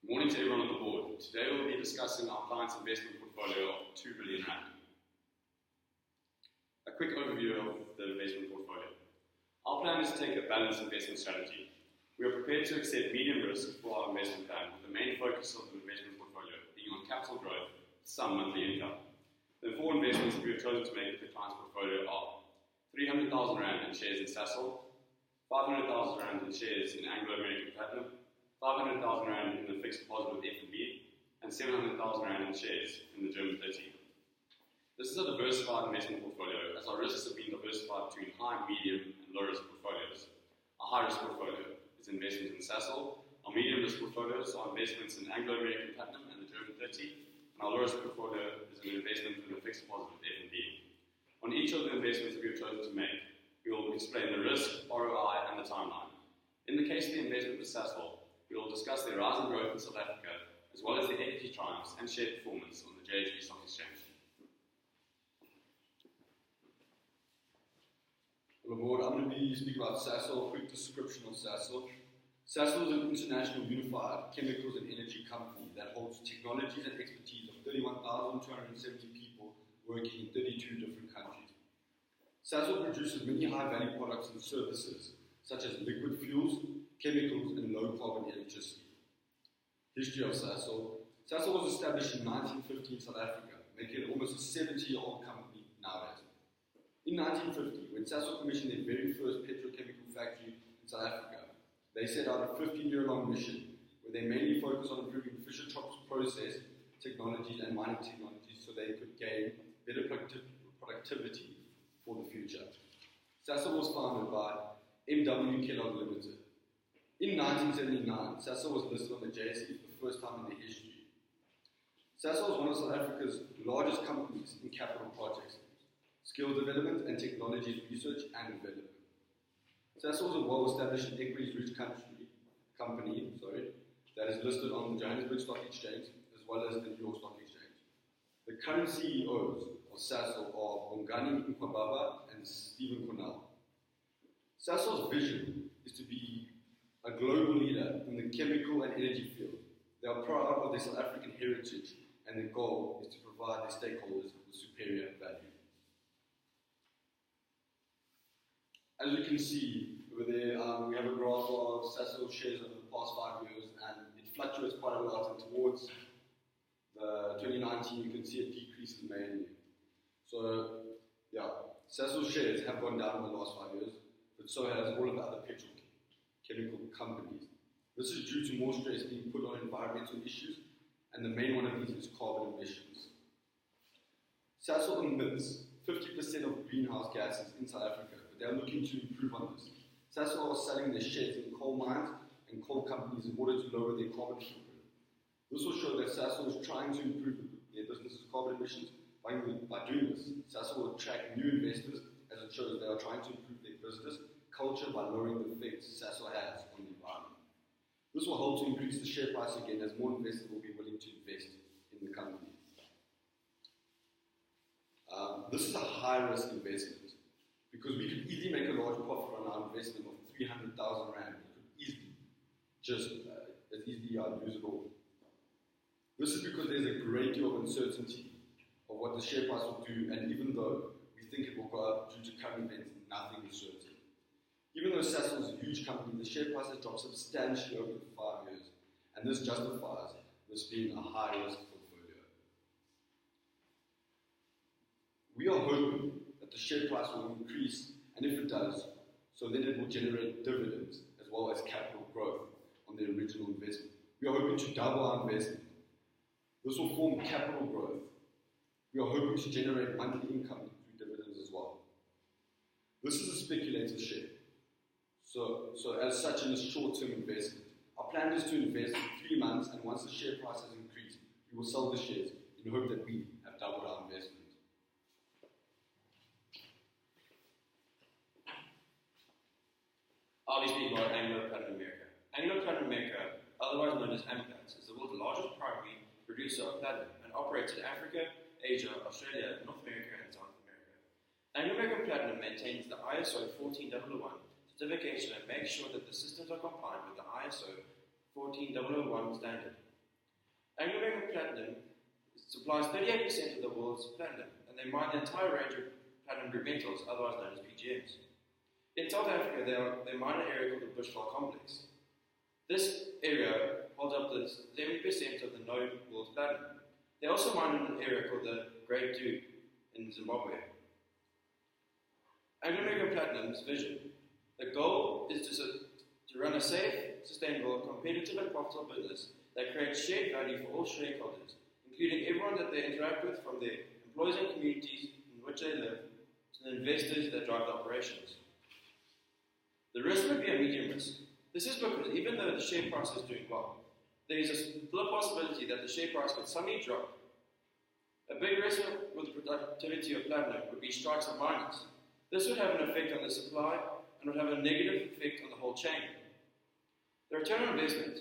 Good morning to everyone on the board. Today we'll be discussing our client's investment portfolio of 2 billion rand. A quick overview of the investment portfolio. Our plan is to take a balanced investment strategy. We are prepared to accept medium risk for our investment plan, with the main focus of the investment portfolio being on capital growth with some monthly income. The 4 investments we have chosen to make with the client's portfolio are 300,000 rand in shares in Sasol, 500,000 rand in shares in Anglo American Platinum, 500,000 rand in the fixed deposit with F&B, and 700,000 rand in shares in the German 30. This is a diversified investment portfolio, as our risks have been diversified between high, medium, and low risk portfolios. Our high risk portfolio is investments in Sasol, our medium risk portfolios are investments in Anglo American Platinum and the German 30, and our low risk portfolio is an investment in the fixed deposit with F&B. On each of the investments that we have chosen to make, we will explain the risk, ROI, and the timeline. In the case of the investment with Sasol, we will discuss the rise and growth in South Africa, as well as the equity triumphs and share performance on the JHB Stock Exchange. Hello board, I'm going to be speaking about Sasol, a quick description of Sasol. Sasol is an international unified chemicals and energy company that holds technologies and expertise of 31,270 people working in 32 different countries. Sasol produces many high-value products and services, such as liquid fuels, chemicals, and low-carbon electricity. History of Sasol. Sasol was established in 1950 in South Africa, making it almost a 70-year-old company nowadays. In 1950, when Sasol commissioned their very first petrochemical factory in South Africa, they set out a 15-year-long mission where they mainly focused on improving Fischer-Tropsch process technologies and mining technologies so they could gain better productivity for the future. Sasol was founded by M.W. Kellogg Limited. In 1979, Sasol was listed on the JSE for the first time in their history. Sasol is one of South Africa's largest companies in capital projects, skill development and technologies research and development. Sasol is a well-established and equities-rich company that is listed on the Johannesburg Stock Exchange as well as the New York Stock Exchange. The current CEOs of Sasol are Bongani Nkwababa and Stephen Cornell. Sasol's vision is to be a global leader in the chemical and energy field. They are proud of their South African heritage, and their goal is to provide their stakeholders with superior value. As you can see over there, we have a graph of Sasol shares over the past 5 years, and it fluctuates quite a lot. And towards the 2019, you can see it decreases mainly. So, yeah, Sasol shares have gone down in the last 5 years, but so has all of the other petrochemical companies. This is due to more stress being put on environmental issues, and the main one of these is carbon emissions. Sasol emits 50% of greenhouse gases in South Africa, but they are looking to improve on this. Sasol are selling their shares in coal mines and coal companies in order to lower their carbon footprint. This will show that Sasol is trying to improve their business's carbon emissions. By doing this, Sasol will attract new investors, as it shows they are trying to improve their business culture by lowering the effects Sasol has on the environment. This will help to increase the share price again, as more investors will be willing to invest in the company. This is a high-risk investment because we could easily make a large profit on our investment of 300,000 rand. We could easily lose it all. This is because there's a great deal of uncertainty of what the share price will do, and even though we think it will go up due to current events, nothing is certain. Even though Sasol is a huge company, the share price has dropped substantially over the 5 years, and this justifies this being a high-risk portfolio. We are hoping that the share price will increase, and if it does, so then it will generate dividends as well as capital growth on the original investment. We are hoping to double our investment. This will form capital growth. We are hoping to generate monthly income through dividends as well. This is a speculative share. So as such, in a short-term investment, our plan is to invest for 3 months, and once the share price has increased, we will sell the shares in hope that we have doubled our investment. I'll be speaking about Anglo Platinum America. Anglo Platinum America, otherwise known as AMPLATS, is the world's largest primary producer of platinum and operates in Africa, Asia, Australia, North America, and South America. Anglo American Platinum maintains the ISO 14001 certification and makes sure that the systems are compliant with the ISO 14001 standard. Anglo American Platinum supplies 38% of the world's platinum, and they mine the entire range of platinum group metals, otherwise known as PGMs. In South Africa, they mine an area called the Bushveld Complex. This area holds up to 70% of the known world's platinum. They also mine in an area called the Great Dew in Zimbabwe. Anglo American Platinum's vision. The goal is to run a safe, sustainable, competitive and profitable business that creates shared value for all stakeholders, including everyone that they interact with, from their employees and communities in which they live to the investors that drive the operations. The risk would be a medium risk. This is because even though the share price is doing well, there is still a possibility that the share price could suddenly drop. A big risk with the productivity of platinum would be strikes of miners. This would have an effect on the supply and would have a negative effect on the whole chain. The return on investment.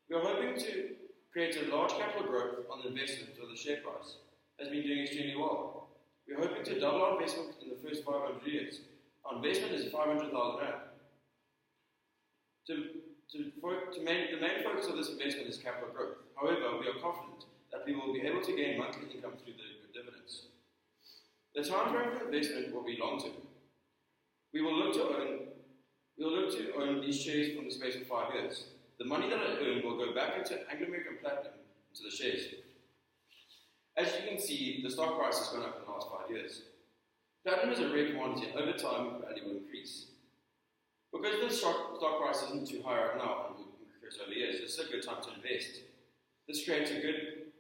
We are hoping to create a large capital growth on the investment, or the share price has been doing extremely well. We are hoping to double our investment in the first 500 years. Our investment is 500,000 rand. The main focus of this investment is capital growth. However, we are confident that we will be able to gain monthly income through the dividends. The time frame for investment will be long term. We will look to own these shares from the space of 5 years. The money that I earn will go back into Anglo American Platinum, into the shares. As you can see, the stock price has gone up in the last 5 years. Platinum is a rare commodity, and over time, value will increase. Because the stock price isn't too high right now, and will increase over years, it's a good time to invest. This creates a good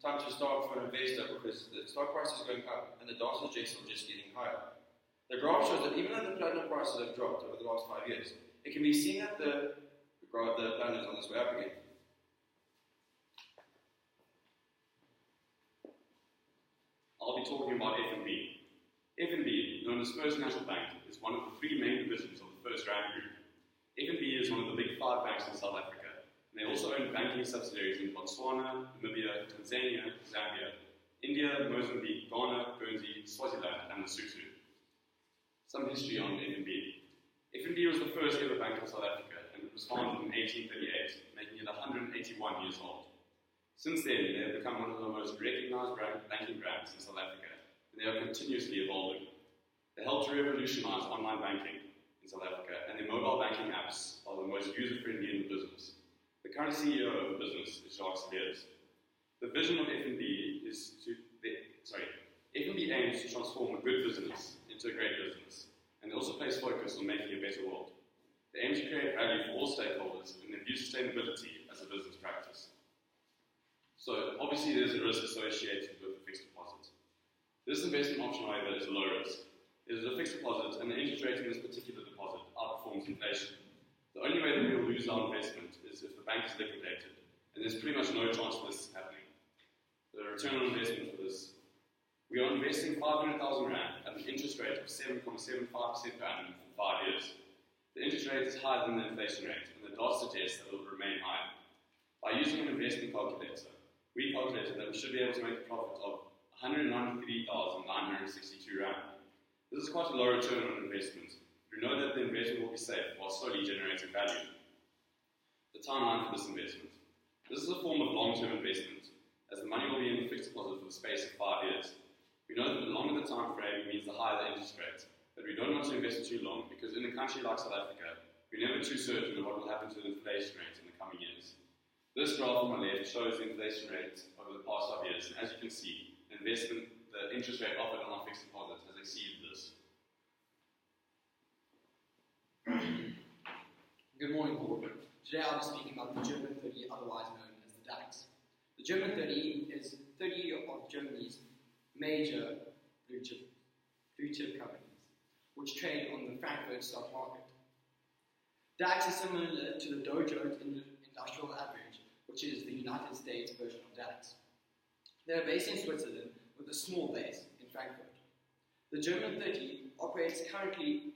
time to start for an investor, because the stock price is going up and the data suggests are just getting higher. The graph shows that even though the platinum prices have dropped over the last 5 years, it can be seen that the platinum is on its way up again. I'll be talking about FNB. FNB, known as First National Bank, is one of the three main divisions of the First Rand Group. FNB is one of the big 5 banks in South Africa. They also own banking subsidiaries in Botswana, Namibia, Tanzania, Zambia, India, Mozambique, Ghana, Guernsey, Swaziland, and Lesotho. Some history on FNB. FNB was the first ever bank of South Africa, and it was founded in 1838, making it 181 years old. Since then, they have become one of the most recognized banking brands in South Africa, and they are continuously evolving. They helped to revolutionize online banking in South Africa, and their mobile banking apps are the most user-friendly in the business. The current CEO of the business is Jacques Leers. The vision of FNB FNB aims to transform a good business into a great business, and they also place focus on making a better world. They aim to create value for all stakeholders and they view sustainability as a business practice. So, obviously there's a risk associated with a fixed deposit. This investment option, however, is low risk. It is a fixed deposit, and the interest rate in this particular deposit outperforms inflation. The only way that we will lose our investment is if the bank is liquidated, and there's pretty much no chance of this happening. The return on investment for this, we are investing 500,000 rand at an interest rate of 7.75% per annum for 5 years. The interest rate is higher than the inflation rate, and the data suggests that it will remain higher. By using an investment calculator, we calculated that we should be able to make a profit of 193,962 rand. This is quite a low return on investment. We know that the investment will be safe while slowly generating value. The timeline for this investment. This is a form of long-term investment, as the money will be in the fixed deposit for the space of 5 years. We know that the longer the time frame means the higher the interest rate, but we don't want to invest too long because in a country like South Africa, we're never too certain of what will happen to the inflation rate in the coming years. This graph on my left shows the inflation rate over the past 5 years, and as you can see, the interest rate offered on our fixed deposit has exceeded this. Good morning, board. Today I'll be speaking about the German 30, otherwise known as the DAX. The German 30 is 30 of Germany's major blue chip companies, which trade on the Frankfurt stock market. DAX is similar to the Dow Jones Industrial Average, which is the United States version of DAX. They are based in Switzerland with a small base in Frankfurt. The German 30 operator is currently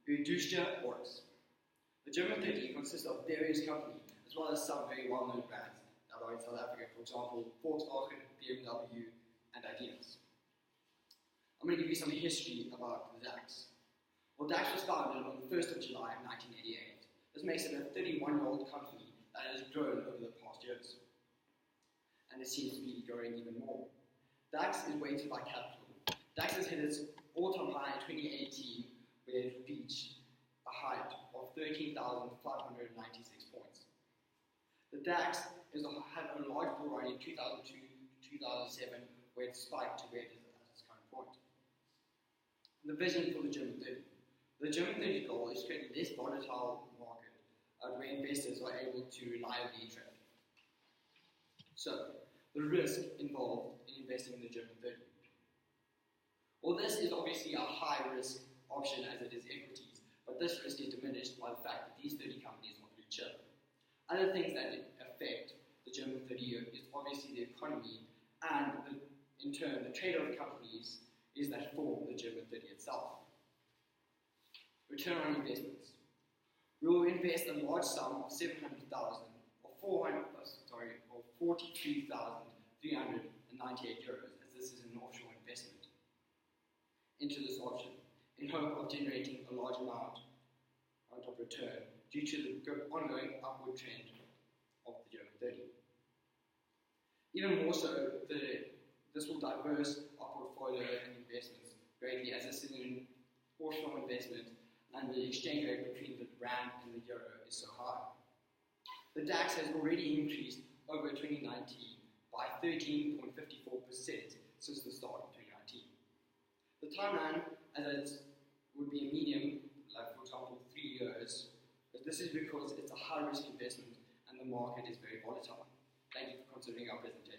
Reduster Works. The German 30 consists of various companies as well as some very well-known brands that are in South Africa, for example, Volkswagen, BMW, and Adidas. I'm going to give you some history about the DAX. Well, DAX was founded on the 1st of July 1988. This makes it a 31-year-old company that has grown over the past years. And it seems to be growing even more. DAX is weighted by capital. DAX has hit its all-time high in 2018, where it reached a height of 13,596 points. The DAX had a large bull run in 2002 to 2007, where it spiked to where it is at its current point. The vision for the German 30. The German 30 goal is to create a less volatile market where investors are able to reliably trade. So, the risk involved in investing in the German 30. Well, this is obviously a high-risk option as it is equities, but this risk is diminished by the fact that these 30 companies are blue chip. Other things that affect the German 30 is obviously the economy, and in turn, the trade-off companies is that form the German 30 itself. Return on investments. We will invest a large sum of 700,000 or 43,398 euros, as this is an offshore investment, into this option, in hope of generating a large amount of return due to the ongoing upward trend of the German 30. Even more so, this will diverse our portfolio and investments greatly, as this is an offshore investment and the exchange rate between the rand and the euro is so high. The DAX has already increased over 2019 by 13.54% since the start of 2019. The timeline, as it would be a medium, like for example 3 years, but this is because it's a high-risk investment and the market is very volatile. Thank you for considering our presentation.